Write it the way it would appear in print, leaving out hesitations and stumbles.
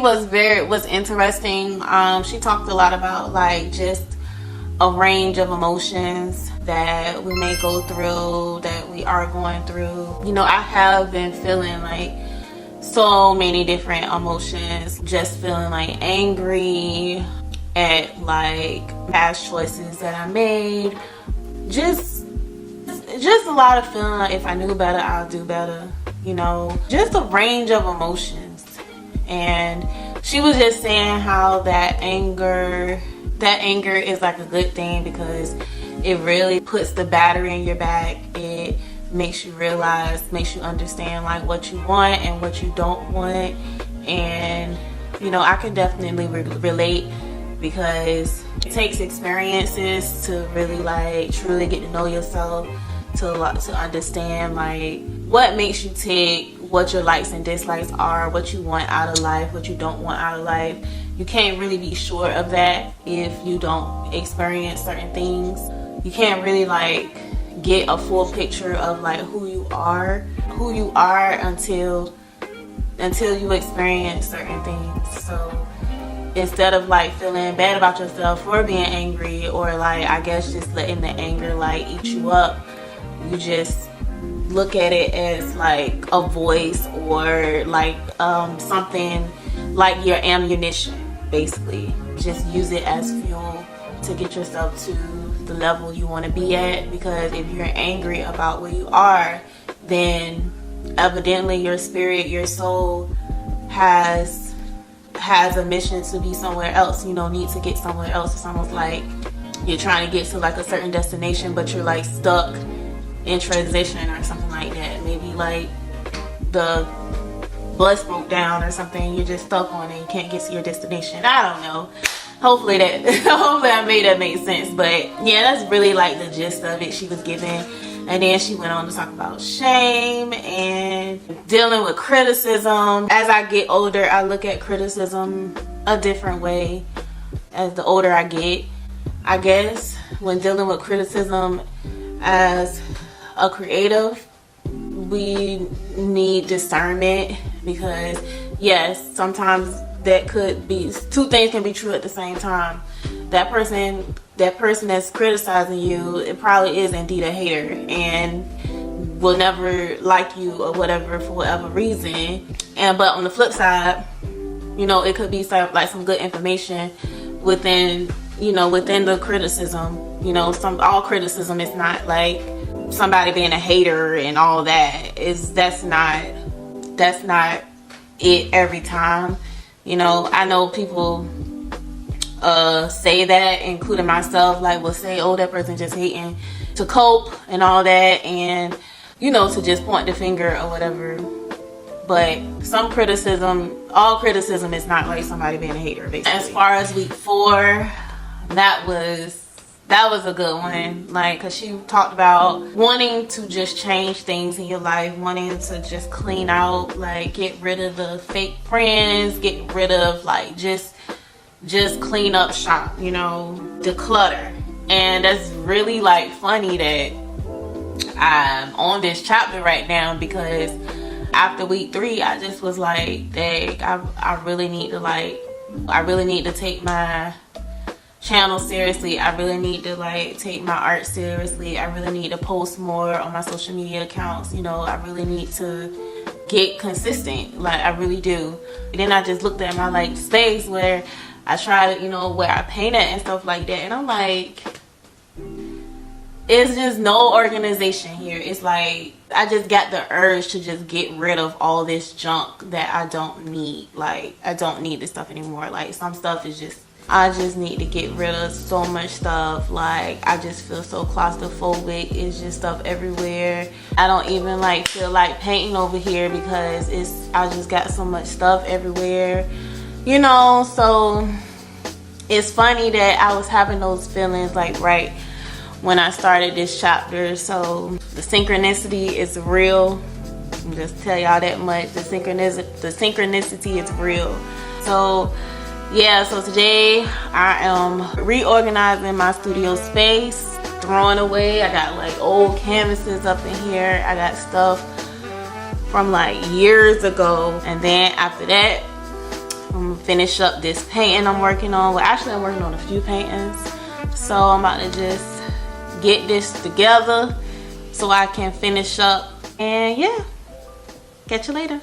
me was interesting. She talked a lot about like just a range of emotions that we may go through, that we are going through. You know, I have been feeling like so many different emotions, just feeling like angry at like past choices that I made, just a lot of feeling like if I knew better, I'll do better, you know, just a range of emotions. And she was just saying how that anger is like a good thing, because it really puts the battery in your back. It makes you realize, makes you understand like what you want and what you don't want. And you know, I can definitely relate, because it takes experiences to really like truly get to know yourself, to understand like what makes you tick, what your likes and dislikes are, what you want out of life, what you don't want out of life. You can't really be sure of that if you don't experience certain things. You can't really like get a full picture of like who you are until you experience certain things. So instead of like feeling bad about yourself for being angry, or like I guess just letting the anger like eat you up, you just look at it as like a voice, or like something like your ammunition. Basically, just use it as fuel to get yourself to the level you want to be at. Because if you're angry about where you are, then evidently your spirit, your soul has a mission to be somewhere else. You don't need to get somewhere else. It's almost like you're trying to get to like a certain destination, but you're like stuck in transition or something like that. Maybe like the bus broke down or something, you're just stuck on it, you can't get to your destination. I don't know. Hopefully I made that make sense. But yeah, that's really like the gist of it she was giving. And then she went on to talk about shame and dealing with criticism. As I get older, I look at criticism a different way as the older I get. I guess when dealing with criticism as a creative, we need discernment, because yes, sometimes that could be, two things can be true at the same time. That person that's criticizing you, it probably is indeed a hater and will never like you or whatever for whatever reason. But on the flip side, you know, it could be some good information within the criticism. You know, all criticism is not like somebody being a hater and all that. That's not it every time. You know, I know people say that, including myself, like will say, oh, that person just hating to cope and all that, and you know, to just point the finger or whatever. But all criticism is not like somebody being a hater, basically. As far as week 4, that was a good one, like, because she talked about wanting to just change things in your life, wanting to just clean out, like get rid of the fake friends, get rid of like just clean up shop, you know, declutter. And that's really like funny that I'm on this chapter right now, because after week 3 I just was like, dang, I really need to take my channel seriously. I really need to like take my art seriously. I really need to post more on my social media accounts. You know, I really need to get consistent, like I really do. And then I just looked at my like space where I tried, you know, where I paint at and stuff like that, and I'm like, it's just no organization here. It's like I just got the urge to just get rid of all this junk that I don't need. Like, I don't need this stuff anymore. Like, some stuff is just, I just need to get rid of so much stuff. Like, I just feel so claustrophobic. It's just stuff everywhere. I don't even like feel like painting over here because I just got so much stuff everywhere, you know. So it's funny that I was having those feelings like right when I started this chapter. So the synchronicity is real. I'll just tell y'all that much. The synchronicity is real. So yeah, so today I am reorganizing my studio space, throwing away. I got like old canvases up in here. I got stuff from like years ago. And then after that, I'm gonna finish up this painting I'm working on. Well, actually I'm working on a few paintings, so I'm about to just get this together so I can finish up. And yeah, catch you later.